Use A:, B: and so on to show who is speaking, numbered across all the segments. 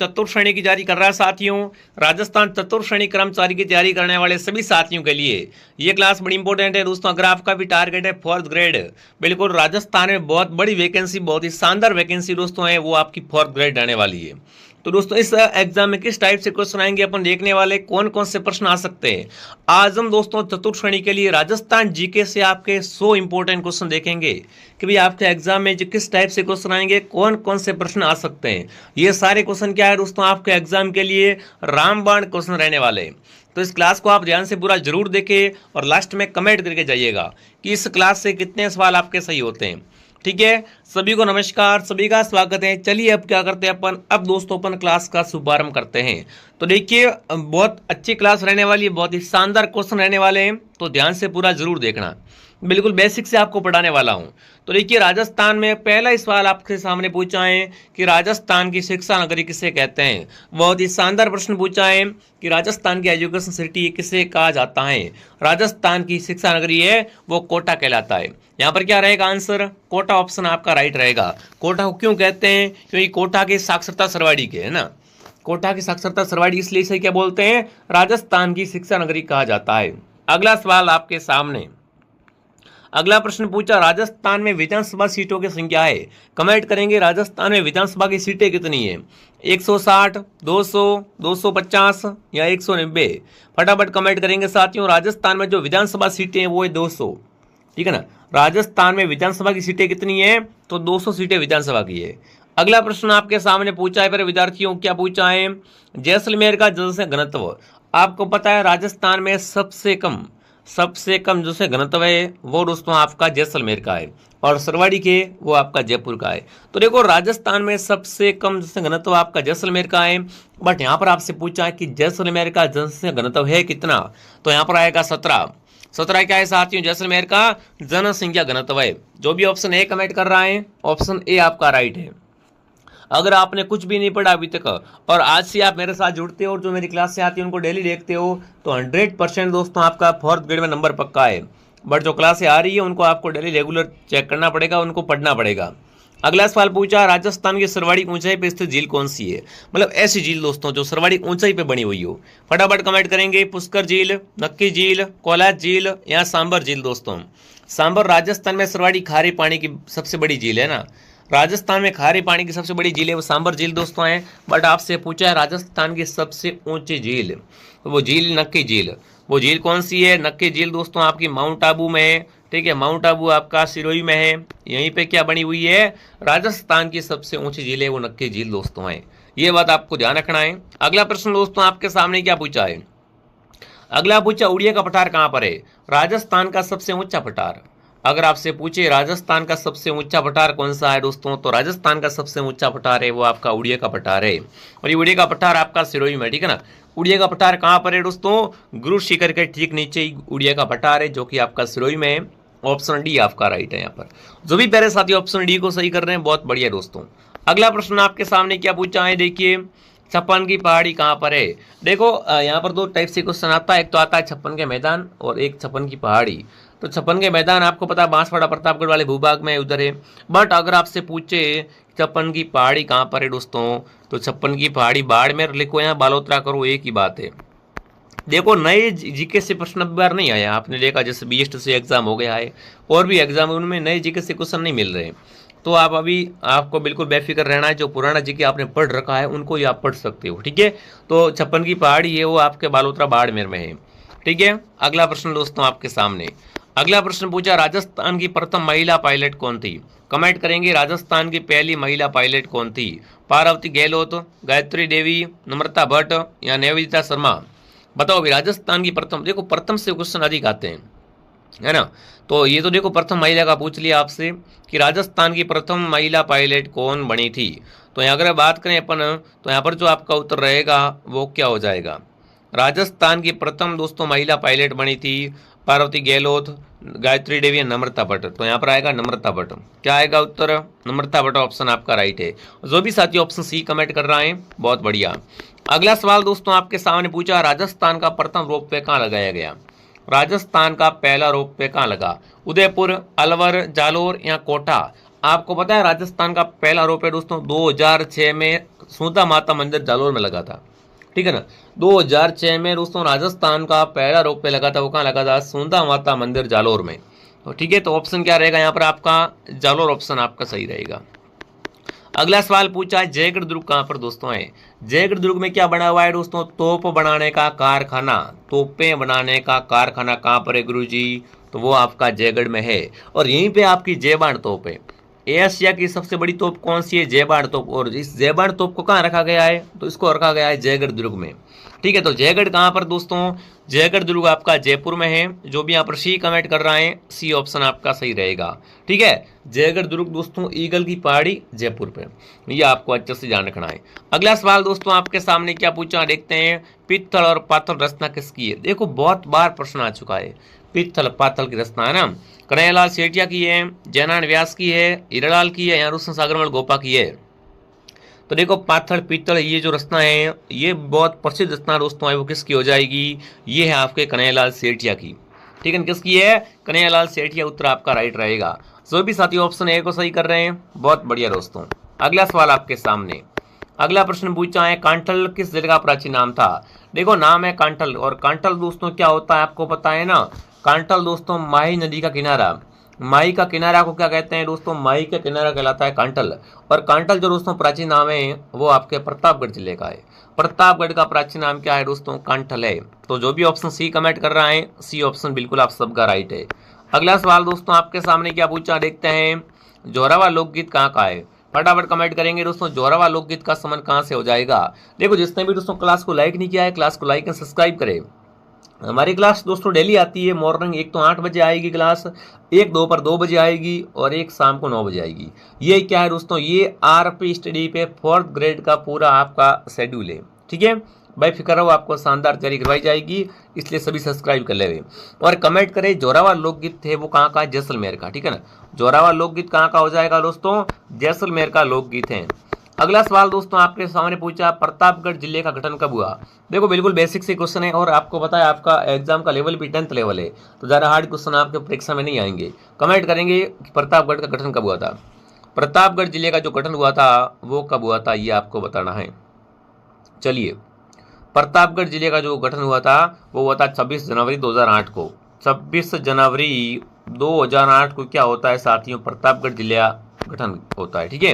A: चतुर्थ श्रेणी की तैयारी कर रहा है साथियों, राजस्थान चतुर्थ श्रेणी कर्मचारी की तैयारी करने वाले सभी साथियों के लिए ये क्लास बड़ी इंपॉर्टेंट है दोस्तों। अगर आपका भी टारगेट है 4th ग्रेड, बिल्कुल राजस्थान में बहुत बड़ी वैकेंसी, बहुत ही शानदार वैकेंसी दोस्तों है, वो आपकी 4th ग्रेड रहने वाली है। तो दोस्तों इस एग्जाम में किस टाइप से क्वेश्चन आएंगे अपन देखने वाले, कौन कौन से प्रश्न आ सकते हैं। आज हम दोस्तों चतुर्थ श्रेणी के लिए राजस्थान जीके से आपके 100 इंपॉर्टेंट क्वेश्चन देखेंगे कि भाई आपके एग्जाम में जो किस टाइप से क्वेश्चन आएंगे, कौन कौन से प्रश्न आ सकते हैं। ये सारे क्वेश्चन क्या है दोस्तों, आपके एग्जाम के लिए रामबाण क्वेश्चन रहने वाले हैं। तो इस क्लास को आप ध्यान से पूरा जरूर देखें और लास्ट में कमेंट करके जाइएगा कि इस क्लास से कितने सवाल आपके सही होते हैं। ठीक है, सभी को नमस्कार, सभी का स्वागत है। चलिए अब क्या करते हैं अपन, अब दोस्तों अपन क्लास का शुभारंभ करते हैं। तो देखिए बहुत अच्छी क्लास रहने वाली है, बहुत ही शानदार क्वेश्चन रहने वाले हैं, तो ध्यान से पूरा जरूर देखना। बिल्कुल बेसिक से आपको पढ़ाने वाला हूं। तो देखिए राजस्थान में पहला सवाल आपके सामने पूछा है कि राजस्थान की शिक्षा नगरी किसे कहते हैं। बहुत ही शानदार प्रश्न पूछा है कि राजस्थान की एजुकेशन सिटी किसे कहा जाता है। राजस्थान की शिक्षा नगरी है वो कोटा कहलाता है। यहाँ पर क्या रहेगा आंसर, कोटा ऑप्शन आपका राइट रहेगा। कोटा को क्यों कहते हैं, क्योंकि कोटा की साक्षरता सरवाड़ी के है ना, कोटा की साक्षरता सरवाड़ी, इसलिए इसे क्या बोलते हैं, राजस्थान की शिक्षा नगरी कहा जाता है। अगला सवाल आपके सामने, अगला प्रश्न पूछा राजस्थान में विधानसभा सीटों की संख्या है। कमेंट करेंगे राजस्थान में विधानसभा की सीटें कितनी है, 160, 200, 250 या 190। फटाफट कमेंट करेंगे साथियों। राजस्थान में जो विधानसभा सीटें हैं वो है 200, ठीक है ना। राजस्थान में विधानसभा की सीटें कितनी है, तो 200 सीटें विधानसभा की है। अगला प्रश्न आपके सामने पूछा है, पर विद्यार्थियों क्या पूछा है, जैसलमेर का जनसंख्या घनत्व। आपको पता है राजस्थान में सबसे कम जो से घनत्व है वो दोस्तों आपका जैसलमेर का है, और सरवाड़ी के वो आपका जयपुर का है। तो देखो राजस्थान में सबसे कम जनसंख्या घनत्व आपका जैसलमेर का है, बट यहाँ पर आपसे पूछा है कि जैसलमेर का जनसंख्या घनत्व है कितना, तो यहाँ पर आएगा 17 क्या है साथियों, जैसलमेर का जनसंख्या घनत्व है। जो भी ऑप्शन ए कमेंट कर रहा है, ऑप्शन ए आपका राइट है। अगर आपने कुछ भी नहीं पढ़ा अभी तक और आज से आप मेरे साथ जुड़ते हो और जो मेरी क्लास से आती है उनको डेली देखते हो, तो 100% दोस्तों आपका 4th ग्रेड में नंबर पक्का है। बट जो क्लास से आ रही है उनको आपको डेली रेगुलर चेक करना पड़ेगा, उनको पढ़ना पड़ेगा। अगला सवाल पूछा राजस्थान की सर्वाधिक ऊंचाई पर स्थित झील कौन सी है। मतलब ऐसी झील दोस्तों जो सर्वाधिक ऊंचाई पे बनी हुई हो। फटाफट कमेंट करेंगे, पुष्कर झील, नक्की झील, कोलाज झील या सांबर झील। दोस्तों सांबर राजस्थान में सर्वाधिक खारे पानी की सबसे बड़ी झील है ना, राजस्थान में खारे पानी की सबसे बड़ी झील है वो सांबर झील दोस्तों है। बट आपसे पूछा है राजस्थान की सबसे ऊंची झील, तो वो झील नक्की झील। वो झील कौन सी है, नक्की झील दोस्तों आपकी माउंट आबू में है, ठीक है। माउंट आबू आपका सिरोही में है, यहीं पे क्या बनी हुई है, राजस्थान की सबसे ऊंची झील है वो नक्की झील दोस्तों है। ये बात आपको ध्यान रखना है। अगला प्रश्न दोस्तों आपके सामने क्या पूछा है, अगला पूछा उड़िया का पठार कहाँ पर है। राजस्थान का सबसे ऊंचा पठार, अगर आपसे पूछे राजस्थान का सबसे ऊंचा पठार कौन सा है दोस्तों, तो राजस्थान का सबसे ऊंचा पठार है वो आपका उड़िया का पठार है। और ये उड़िया का पठार आपका सिरोही में, ठीक है ना। उड़िया का पठार कहाँ पर है दोस्तों, गुरु शिखर के ठीक नीचे ही उड़िया का पठार है, जो कि आपका सिरोही में है। ऑप्शन डी आपका राइट है। यहाँ पर जो भी प्यारे साथी ऑप्शन डी को सही कर रहे हैं बहुत बढ़िया दोस्तों। अगला प्रश्न आपके सामने क्या पूछा है, देखिए छप्पन की पहाड़ी कहाँ पर है। देखो यहाँ पर 2 टाइप से क्वेश्चन आता है, एक तो आता है छप्पन के मैदान और एक छप्पन की पहाड़ी। तो छप्पन के मैदान आपको पता है बांसवाड़ा प्रतापगढ़ वाले भूभाग में उधर है। बट अगर आपसे पूछे छप्पन की पहाड़ी कहाँ पर है दोस्तों, तो छप्पन की पहाड़ी बाड़मेर लिखो या बालोतरा करो, एक ही बात है। देखो नए जीके से प्रश्न अब बार नहीं आया, आपने देखा जैसे बीएसटी से एग्जाम हो गया है और भी एग्जाम, उनमें नए जीके से क्वेश्चन नहीं मिल रहे। तो आप अभी आपको बिल्कुल बेफिक्र रहना है, जो पुराना जीके आपने पढ़ रखा है उनको ही आप पढ़ सकते हो, ठीक है। तो छप्पन की पहाड़ी है वो आपके बालोतरा बाड़मेर में है, ठीक है। अगला प्रश्न दोस्तों आपके सामने, अगला प्रश्न पूछा राजस्थान की प्रथम महिला पायलट कौन थी। कमेंट करेंगे राजस्थान की पहली महिला पायलट कौन थी, पार्वती गहलोत, गायत्री देवी, नम्रता भट्ट या निवेदिता शर्मा। बताओ अभी राजस्थान की प्रथम, देखो प्रथम से क्वेश्चन अधिक आते हैं है ना। तो ये तो देखो प्रथम महिला का पूछ लिया आपसे कि राजस्थान की प्रथम महिला पायलट कौन बनी थी। तो यहाँ अगर बात करें अपन, तो यहाँ पर जो आपका उत्तर रहेगा वो क्या हो जाएगा, राजस्थान की प्रथम दोस्तों महिला पायलट बनी थी पार्वती गहलोत, गायत्री देवी, नम्रता भट्ट। तो यहाँ पर आएगा नम्रता भट्ट। क्या आएगा उत्तर, नम्रता भट्ट ऑप्शन आपका राइट है। जो भी साथी ऑप्शन सी कमेंट कर रहे हैं बहुत बढ़िया। अगला सवाल दोस्तों आपके सामने पूछा राजस्थान का प्रथम रोपवे कहाँ लगाया गया। राजस्थान का पहला रोपवे कहाँ लगा, उदयपुर, अलवर, जालोर या कोटा। आपको पता है राजस्थान का पहला आरोप है दोस्तों 2006 में सूता माता मंदिर जालोर में लगा था, ठीक है ना। 2006 में दोस्तों राजस्थान का पहला आरोप पे लगा था, वो कहाँ लगा था? सूता माता मंदिर जालोर में। तो ठीक है, तो ऑप्शन क्या रहेगा यहाँ पर आपका? जालोर ऑप्शन आपका सही रहेगा। अगला सवाल पूछा है जयगढ़ दुर्ग कहाँ पर दोस्तों है? जयगढ़ दुर्ग में क्या बना हुआ है दोस्तों? तोप बनाने का कारखाना। तोपें बनाने का कारखाना कहाँ पर है गुरुजी? तो वो आपका जयगढ़ में है, और यहीं पे आपकी जयबाण तोप है। एशिया की सबसे बड़ी तोप कौन सी है? जयबाण तोप। और इस जयबाण तोप को कहाँ रखा गया है? तो इसको रखा गया है जयगढ़ दुर्ग में, ठीक है। तो जयगढ़ कहाँ पर दोस्तों? जयगढ़ दुर्ग आपका जयपुर में है। जो भी यहाँ पर सी कमेंट कर रहा है, सी ऑप्शन आपका सही रहेगा, ठीक है। जयगढ़ दुर्ग दोस्तों ईगल की पहाड़ी जयपुर पे, ये आपको अच्छे से ध्यान रखना है। अगला सवाल दोस्तों आपके सामने क्या पूछा, देखते हैं। पित्तल और पातल रचना किसकी है? देखो बहुत बार प्रश्न आ चुका है, पित्तल पातल की रचना है ना, कन्हैयालाल सेठिया की है, जयनारायण व्यास की है, हीरालाल की है, या रुस्तम सागरमल गोपा की है? तो देखो पाथल पीतल ये जो रचना है, ये बहुत प्रसिद्ध रचना दोस्तों है, वो किसकी हो जाएगी? ये है आपके कन्हैयालाल सेठिया की, ठीक है। किसकी है? कन्हैयालाल सेठिया, उत्तर आपका राइट रहेगा। जो भी साथी ऑप्शन ए को सही कर रहे हैं, बहुत बढ़िया दोस्तों। अगला सवाल आपके सामने, अगला प्रश्न पूछा है कांठल किस जिले का प्राचीन नाम था? देखो नाम है कांठल, और कांठल दोस्तों क्या होता है आपको पता है ना? कांठल दोस्तों माही नदी का किनारा, माही का किनारा को क्या कहते हैं दोस्तों? माही का किनारा कहलाता है कांठल। और कांठल जो दोस्तों प्राचीन नाम है वो आपके प्रतापगढ़ जिले का है। प्रतापगढ़ का प्राचीन नाम क्या है दोस्तों? कांठल है। तो जो भी ऑप्शन सी कमेंट कर रहा है, सी ऑप्शन बिल्कुल आप सबका राइट है। अगला सवाल दोस्तों आपके सामने क्या पूछा, देखते हैं। जोरावर लोकगीत कहाँ का है? फटाफट कमेंट करेंगे दोस्तों, जोरावर लोकगीत का संबंध कहाँ से हो जाएगा? देखो जिसने भी दोस्तों क्लास को लाइक नहीं किया है, क्लास को लाइक एंड सब्सक्राइब करें। हमारी क्लास दोस्तों डेली आती है मॉर्निंग, एक तो 8 बजे आएगी क्लास, एक दोपहर 2 बजे आएगी, और एक शाम को 9 बजे आएगी। ये क्या है दोस्तों? ये आरपी स्टडी पे 4th ग्रेड का पूरा आपका शेड्यूल है, ठीक है। भाई फिक्र रहो, आपको शानदार तैयारी करवाई जाएगी, इसलिए सभी सब्सक्राइब कर ले और कमेंट करें। जोरावर लोकगीत थे वो कहाँ का? जैसलमेर का, ठीक है ना। जोरावर लोकगीत कहाँ का हो जाएगा दोस्तों? जैसलमेर का लोकगीत है। अगला सवाल दोस्तों आपके सामने पूछा प्रतापगढ़ जिले का गठन कब हुआ? देखो बिल्कुल बेसिक से क्वेश्चन है, और आपको पता है आपका एग्जाम का लेवल भी 10th लेवल है, तो ज़्यादा हार्ड क्वेश्चन आपके परीक्षा में नहीं आएंगे। कमेंट करेंगे कि प्रतापगढ़ का गठन कब हुआ था। प्रतापगढ़ जिले का जो गठन हुआ था वो कब हुआ था, ये आपको बताना है। चलिए, प्रतापगढ़ जिले का जो गठन हुआ था वो हुआ था 26 जनवरी 2008 को। 26 जनवरी 2008 को क्या होता है साथियों? प्रतापगढ़ जिले का गठन होता है, ठीक है।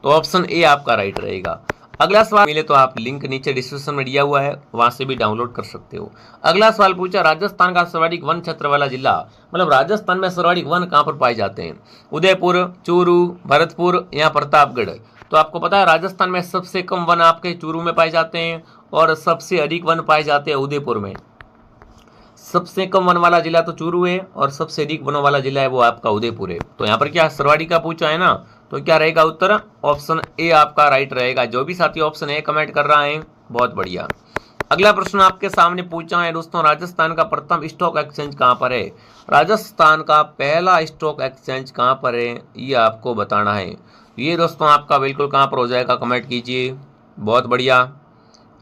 A: तो ऑप्शन ए आपका राइट रहेगा। अगला सवाल मिले तो आप लिंक नीचे डिस्क्रिप्शन में दिया हुआ है, वहां से भी डाउनलोड कर सकते हो। अगला सवाल पूछा राजस्थान का सर्वाधिक वन क्षेत्र वाला जिला, मतलब राजस्थान में सर्वाधिक वन कहां पर पाए जाते हैं? उदयपुर, चूरू, भरतपुर या प्रतापगढ़? तो आपको पता है राजस्थान में सबसे कम वन आपके चूरू में पाए जाते हैं, और सबसे अधिक वन पाए जाते हैं उदयपुर में। सबसे कम वन वाला जिला तो चूरू है, और सबसे अधिक वन वाला जिला है वो आपका उदयपुर है। तो यहाँ पर क्या सर्वाधिक का पूछा है ना, तो क्या रहेगा उत्तर? ऑप्शन ए आपका राइट रहेगा। जो भी साथी ऑप्शन ए कमेंट कर रहा है, बहुत बढ़िया। अगला प्रश्न आपके सामने पूछा है दोस्तों राजस्थान का प्रथम स्टॉक एक्सचेंज कहाँ पर है? राजस्थान का पहला स्टॉक एक्सचेंज कहाँ पर है, ये आपको बताना है। ये दोस्तों आपका बिल्कुल कहाँ पर हो जाएगा, कमेंट कीजिए। बहुत बढ़िया।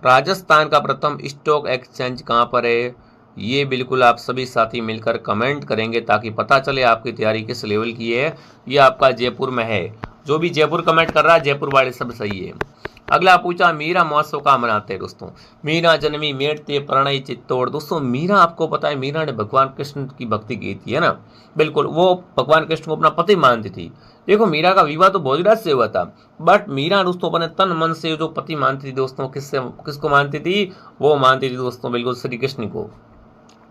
A: राजस्थान का प्रथम स्टॉक एक्सचेंज कहाँ पर है, ये बिल्कुल आप सभी साथी मिलकर कमेंट करेंगे ताकि पता चले आपकी तैयारी किस लेवल की है। ये आपका जयपुर में है। जो भी जयपुर कमेंट कर रहा है, जयपुर वाले सब सही है। अगला पूछा मीरा महोत्सव कहाँ मनाते हैं दोस्तों? मीरा जन्मी मेड़ते प्रणय चित्तौड़। दोस्तों मीरा आपको पता है, मीरा ने भगवान कृष्ण की भक्ति की थी, है ना। बिल्कुल, वो भगवान कृष्ण को अपना पति मानती थी। देखो मीरा का विवाह तो भोजराज से हुआ था, बट मीरा दोस्तों अपने तन मन से जो पति मानती थी दोस्तों, किसको मानती थी? वो मानती थी दोस्तों बिल्कुल श्री कृष्ण को,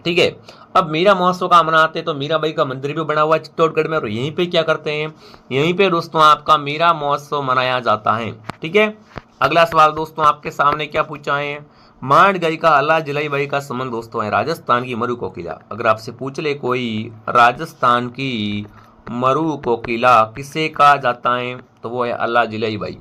A: ठीक है। अब मीरा महोत्सव का मनाते हैं, तो मीराबाई का मंदिर भी बना हुआ है चित्तौड़गढ़ में, और यहीं पे क्या करते हैं, यहीं पे दोस्तों आपका मीरा महोत्सव मनाया जाता है, ठीक है। अगला सवाल दोस्तों आपके सामने क्या पूछा है? मांड गई का अल्लाह जलाई बाई का संबंध दोस्तों है राजस्थान की मरु कोकिला। अगर आपसे पूछ ले कोई राजस्थान की मरु कोकिला किसे कहा जाता है, तो वो है अल्लाह जलाई बाई,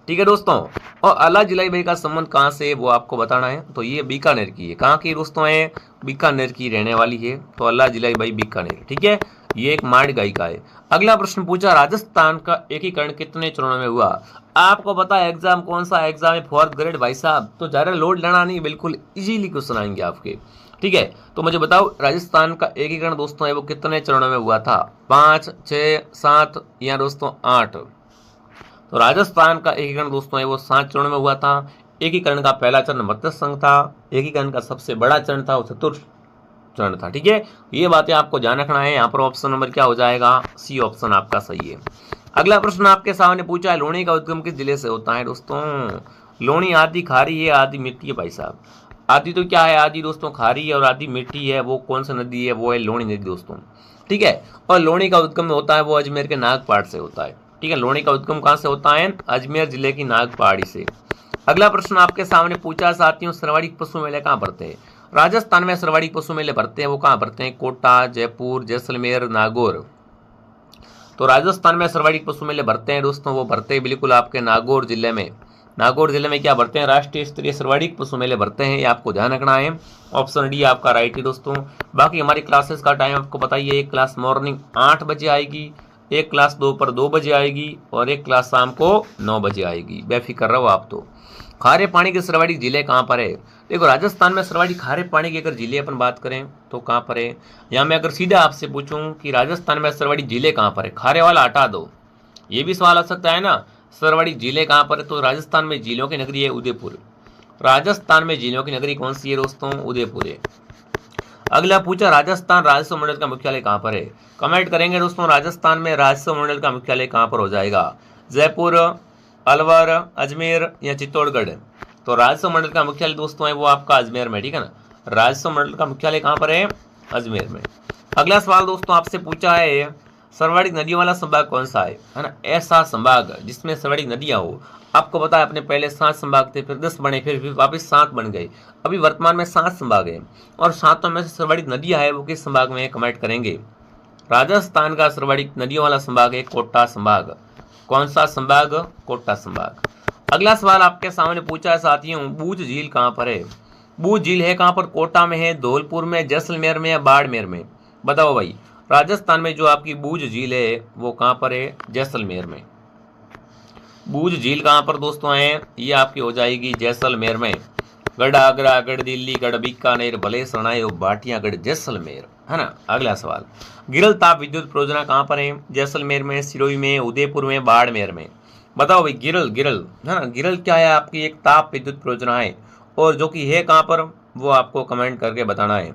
A: ठीक है दोस्तों। और अल्लाह जलाई बाई का संबंध कहाँ से है वो आपको बताना है। तो ये बीकानेर की है। कहाँ की दोस्तों है? बीकानेर की रहने वाली है। तो अल्लाह जलाई बाई बीकानेर, ठीक है। ये एक मांड गायिका है। अगला प्रश्न पूछा, राजस्थान का एकीकरण कितने चरणों में हुआ? आपको पता है एग्जाम कौन सा एग्जाम है, 4th ग्रेड भाई साहब, तो ज्यादा लोड लेना नहीं, बिल्कुल इजीली क्वेश्चन आएंगे आपके। ठीक है, तो मुझे बताओ राजस्थान का एकीकरण दोस्तों है वो कितने चरणों में हुआ था? 5, 6, 7 या दोस्तों 8? तो राजस्थान का एकीकरण दोस्तों है वो 7 चरणों में हुआ था। एकीकरण का पहला चरण मत्स्य संघ था, एकीकरण का सबसे बड़ा चरण था वो चतुर्थ चरण था। ठीक है, ये बातें आपको ध्यान रखना है। यहाँ पर ऑप्शन नंबर क्या हो जाएगा? सी ऑप्शन आपका सही है। अगला प्रश्न आपके सामने पूछा है, लोणी का उद्गम किस जिले से होता है दोस्तों? लोणी आदि खारी है, आदि मिट्टी है भाई साहब। आदि तो क्या है? आदि दोस्तों खारी है और आदि मिट्टी है। वो कौन सी नदी है? वो है लोणी नदी दोस्तों। ठीक है, और लोणी का उद्गम होता है वो अजमेर के नागपाड़ से होता है। ठीक है, लोणी का उद्गम कहाँ से होता है? अजमेर जिले की नागपाड़ी से। अगला प्रश्न आपके सामने पूछा साथियों, सर्वाधिक पशु मेले कहाँ भरते हैं? राजस्थान में सर्वाधिक पशु मेले भरते हैं वो कहाँ भरते हैं? कोटा, जयपुर, जैसलमेर, नागौर। तो राजस्थान में सर्वाधिक पशु मेले भरते हैं दोस्तों, वो भरते हैं बिल्कुल आपके नागौर जिले में। नागौर जिले में क्या भरते हैं? राष्ट्रीय स्तरीय सर्वाधिक पशु मेले भरते हैं, ये आपको ध्यान रखना है। ऑप्शन डी आपका राइट है दोस्तों। बाकी हमारी क्लासेस का टाइम आपको बताइए, एक क्लास मॉर्निंग 8 बजे आएगी, एक क्लास दोपहर 2 बजे आएगी और एक क्लास शाम को 9 बजे आएगी। बेफिक्र रहो आप। तो खारे पानी के सर्वाधिक जिले कहाँ पर है? देखो राजस्थान में सर्वाधिक खारे पानी की अगर जिले अपन बात करें तो कहाँ पर है? या मैं अगर सीधा आपसे पूछूं कि राजस्थान में सर्वाधिक जिले कहाँ पर है, खारे वाला हटा दो, ये भी सवाल आ सकता है ना। सर्वाधिक जिले कहाँ पर है? तो राजस्थान में जिलों की नगरी है उदयपुर। राजस्थान में जिलों की नगरी कौन सी है दोस्तों? उदयपुर है। अगला पूछा, राजस्थान राजस्व मंडल का मुख्यालय कहाँ पर है? कमेंट करेंगे दोस्तों, राजस्थान में राजस्व मंडल का मुख्यालय कहाँ पर हो जाएगा? जयपुर, अलवर, अजमेर या चित्तौड़गढ़? तो राजस्व मंडल का मुख्यालय दोस्तों है वो आपका अजमेर में। ठीक है ना, राजस्व मंडल का मुख्यालय कहाँ पर है? अजमेर में। अगला सवाल दोस्तों आपसे पूछा है, सर्वाधिक नदियों वाला संभाग कौन सा है ना? ऐसा संभाग जिसमें सर्वाधिक नदियां हो। आपको पता है अपने पहले 7 संभाग थे, फिर 10 बने, फिर वापस 7 बन गए। अभी वर्तमान में 7 संभाग है और 7 में से सर्वाधिक नदियां है वो किस संभाग में है? कमेंट करेंगे। राजस्थान का सर्वाधिक नदियों वाला संभाग है कोटा संभाग। कौन सा संभाग? कोटा संभाग। अगला सवाल आपके सामने पूछा है साथियों, बूझ झील कहाँ पर है? बूझ झील है कहाँ पर? कोटा में है, धौलपुर में, जैसलमेर में या बाड़मेर में? बताओ भाई, राजस्थान में जो आपकी बूझ झील है वो कहाँ पर है? जैसलमेर में। बूझ झील कहाँ पर दोस्तों है? ये आपकी हो जाएगी जैसलमेर में। गढ़ आगरा, गढ़ दिल्ली, गढ़ बीकानेर, भले सराय और भाटियागढ़, जैसलमेर, है ना। अगला सवाल, गिरल ताप विद्युत परियोजना कहाँ पर है? जैसलमेर में, सिरोही में, उदयपुर में, बाड़मेर में? बताओ भाई, गिरल गिरल है ना, गिरल क्या है? आपकी एक ताप विद्युत परियोजना है और जो कि है कहाँ पर वो आपको कमेंट करके बताना है।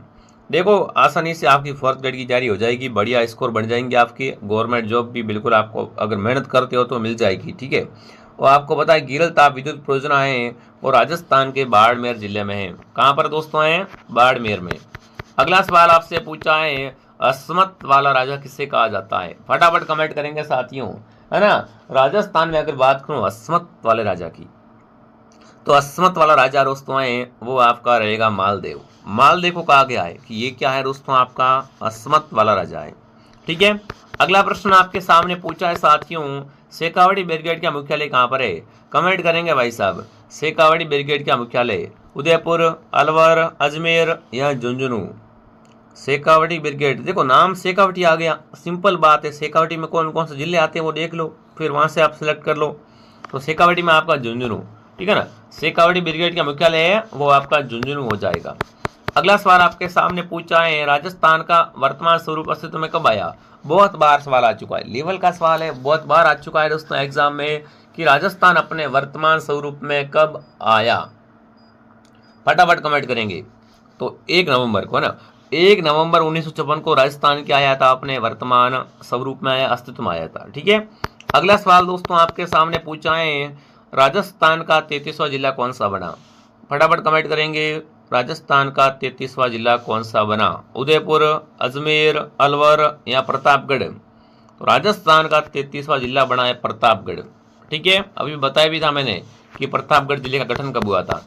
A: देखो आसानी से आपकी 4th ग्रेड की जारी हो जाएगी, बढ़िया स्कोर बन जाएंगे आपके, गवर्नमेंट जॉब भी बिल्कुल आपको अगर मेहनत करते हो तो मिल जाएगी। ठीक है, और आपको पता है गिरल ताप विद्युत परियोजना है और राजस्थान के बाड़मेर जिले में है। कहाँ पर दोस्तों है? बाड़मेर में। अगला सवाल आपसे पूछा है, अस्मत वाला राजा किसे कहा जाता है? फटाफट कमेंट करेंगे साथियों, है ना। राजस्थान में अगर बात करूं अस्मत वाले राजा की, तो अस्मत वाला राजा दोस्तों है वो आपका रहेगा मालदेव। मालदेव को कहा गया है कि ये क्या है दोस्तों? आपका अस्मत वाला राजा है। ठीक है, अगला प्रश्न आपके सामने पूछा है साथियों, शेखावाटी ब्रिगेड का मुख्यालय कहाँ पर है? कमेंट करेंगे भाई साहब। शेखावाटी ब्रिगेड का मुख्यालय उदयपुर, अलवर, अजमेर या झुंझुनू? शेखावाटी ब्रिगेड, देखो नाम शेखावाटी आ गया, सिंपल बात है। शेखावाटी में कौन कौन से जिले आते हैं वो देख लो, फिर वहां से आप सिलेक्ट कर लो। तो शेखावाटी में आपका झुंझुनू। ठीक है ना, शेखावाटी ब्रिगेड का मुख्यालय है वो आपका झुंझुनू हो जाएगा। अगला सवाल आपके सामने पूछा है, राजस्थान का वर्तमान स्वरूप अस्तित्व में कब आया? बहुत बार सवाल आ चुका है, लेवल का सवाल है, बहुत बार आ चुका है दोस्तों एग्जाम में कि राजस्थान अपने वर्तमान स्वरूप में कब आया। फटाफट कमेंट करेंगे। तो 1 नवंबर को ना, 1 नवंबर 1956 को राजस्थान क्या आया था? अपने वर्तमान स्वरूप में आया, अस्तित्व में आया था। ठीक है, अगला सवाल दोस्तों आपके सामने पूछा है, राजस्थान का 33वां जिला कौन सा बना? फटाफट कमेंट करेंगे। राजस्थान का 33वां जिला कौन सा बना? उदयपुर, अजमेर, अलवर या प्रतापगढ़? तो राजस्थान का 33वां जिला बना है प्रतापगढ़। ठीक है, अभी बताया भी था मैंने कि प्रतापगढ़ जिले का गठन कब हुआ था।